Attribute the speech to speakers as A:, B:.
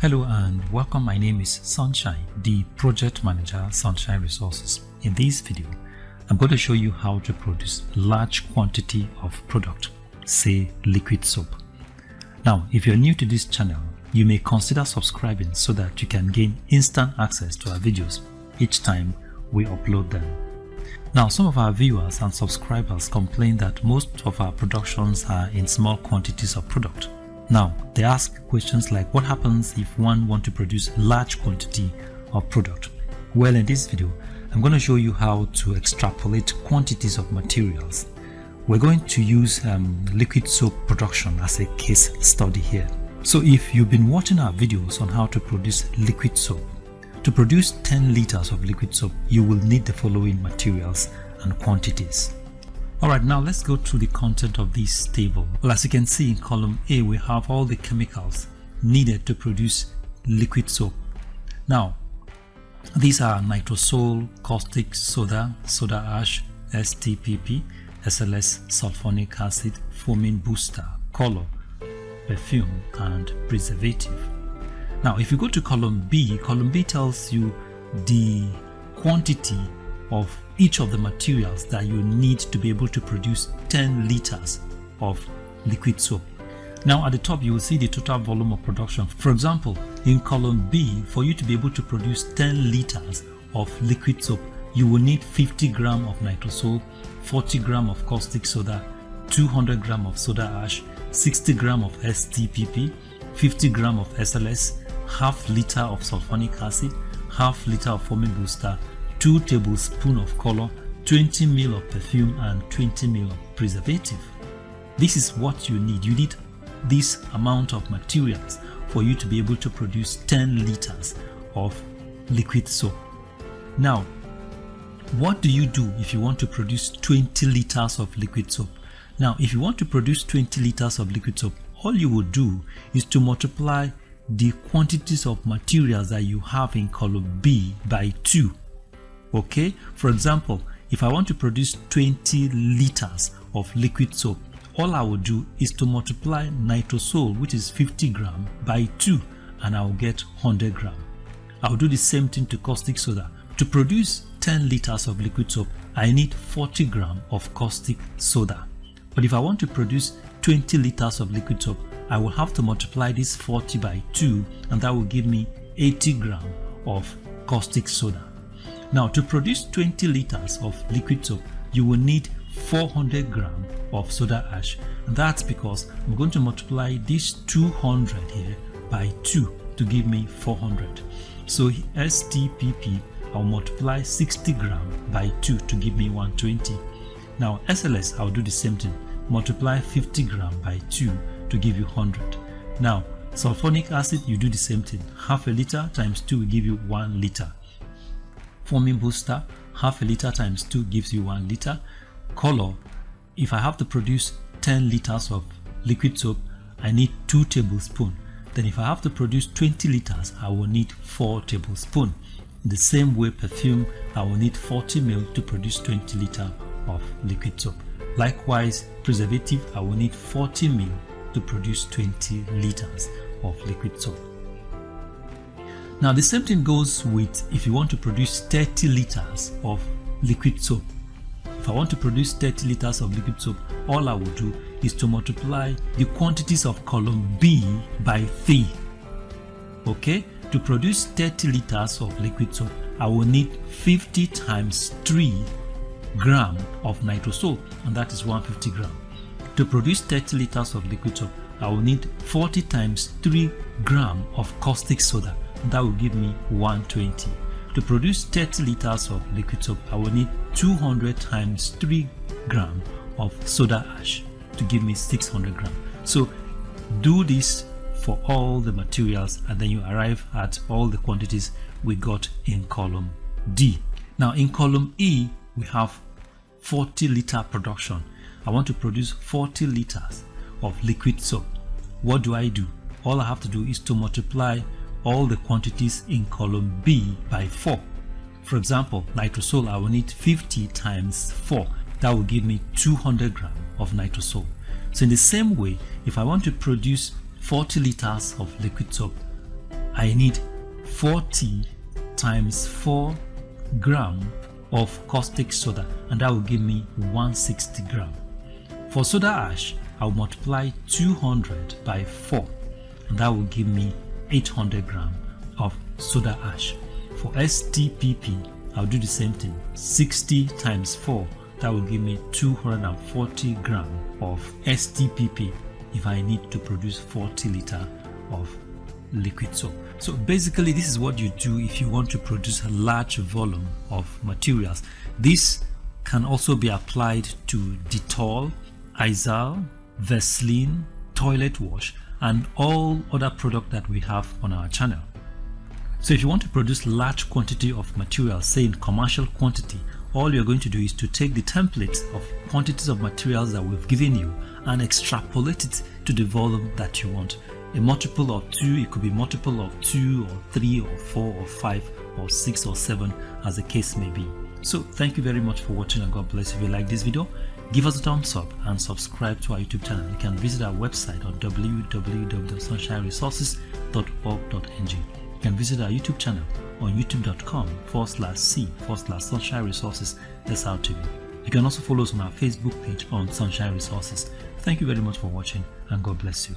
A: Hello and welcome. My name is Sunshine, the project manager, Sunshine Resources. In this video, I'm going to show you how to produce large quantity of product, say liquid soap. Now, if you're new to this channel, you may consider subscribing so that you can gain instant access to our videos each time we upload them. Now, some of our viewers and subscribers complain that most of our productions are in small quantities of product. Now, they ask questions like, what happens if one wants to produce large quantity of product? Well, in this video, I'm going to show you how to extrapolate quantities of materials. We're going to use liquid soap production as a case study here. So if you've been watching our videos on how to produce liquid soap, to produce 10 liters of liquid soap, you will need the following materials and quantities. Alright, now let's go through the content of this table. Well, as you can see in column A, we have all the chemicals needed to produce liquid soap. Now, these are nitrosol, caustic soda, soda ash, STPP, SLS, sulfonic acid, foaming booster, color, perfume, and preservative. Now, if you go to column B tells you the quantity of each of the materials that you need to be able to produce 10 liters of liquid soap. Now at the top you will see the total volume of production. For example, in column B, for you to be able to produce 10 liters of liquid soap, you will need 50 gram of nitrosol, 40 gram of caustic soda, 200 gram of soda ash, 60 gram of STPP, 50 gram of SLS, half liter of sulfonic acid, half liter of foaming booster, 2 tablespoons of color, 20 ml of perfume, and 20 ml of preservative. This is what you need. You need this amount of materials for you to be able to produce 10 liters of liquid soap. Now, what do you do if you want to produce 20 liters of liquid soap? Now, if you want to produce 20 liters of liquid soap, all you will do is to multiply the quantities of materials that you have in column B by 2. Okay, for example, if I want to produce 20 liters of liquid soap, all I will do is to multiply nitrosol, which is 50 gram, by 2, and I will get 100 gram. I will do the same thing to caustic soda. To produce 10 liters of liquid soap, I need 40 gram of caustic soda. But if I want to produce 20 liters of liquid soap, I will have to multiply this 40 by 2, and that will give me 80 gram of caustic soda. Now, to produce 20 liters of liquid soap, you will need 400 gram of soda ash. And that's because I'm going to multiply this 200 here by 2 to give me 400. So STPP, I'll multiply 60 gram by 2 to give me 120. Now SLS, I'll do the same thing. Multiply 50 gram by 2 to give you 100. Now sulfonic acid, you do the same thing. Half a liter times 2 will give you 1 liter. Foaming booster, half a liter times 2 gives you 1 liter. Color, if I have to produce 10 liters of liquid soap, I need 2 tablespoons. Then if I have to produce 20 liters, I will need 4 tablespoons. In the same way, perfume, I will need 40 ml to produce 20 liters of liquid soap. Likewise, preservative, I will need 40 ml to produce 20 liters of liquid soap. Now the same thing goes with if you want to produce 30 liters of liquid soap. If I want to produce 30 liters of liquid soap, all I will do is to multiply the quantities of column B by 3. Okay, to produce 30 liters of liquid soap, I will need 50 times 3 gram of nitrosol, and that is 150 gram. To produce 30 liters of liquid soap, I will need 40 times 3 gram of caustic soda. That will give me 120. To produce 30 liters of liquid soap, I will need 200 times 3 gram of soda ash to give me 600 gram. So do this for all the materials and then you arrive at all the quantities we got in column D. Now in column E, we have 40 liter production. I want to produce 40 liters of liquid soap. What do I do? All I have to do is to multiply all the quantities in column B by 4. For example, nitrosol, I will need 50 times 4. That will give me 200 gram of nitrosol. So in the same way, if I want to produce 40 liters of liquid soap, I need 40 times 4 gram of caustic soda, and that will give me 160 gram. For soda ash, I'll multiply 200 by 4, and that will give me 800 gram of soda ash. For STPP, I'll do the same thing. 60 times 4, that will give me 240 gram of STPP if I need to produce 40 liter of liquid soap. So basically, this is what you do if you want to produce a large volume of materials. This can also be applied to Dettol, Izal, Vaseline, toilet wash, and all other products that we have on our channel. So if you want to produce large quantity of material, say in commercial quantity, all you're going to do is to take the template of quantities of materials that we've given you and extrapolate it to the volume that you want. A multiple of 2, it could be multiple of 2 or 3 or 4 or 5 or 6 or 7 as the case may be. So thank you very much for watching, and God bless. If you like this video, give us a thumbs up and subscribe to our YouTube channel. You can visit our website on www.sunshineresources.org.ng. You can visit our YouTube channel on youtube.com/c/Sunshine Resources SRTV. You can also follow us on our Facebook page on Sunshine Resources. Thank you very much for watching, and God bless you.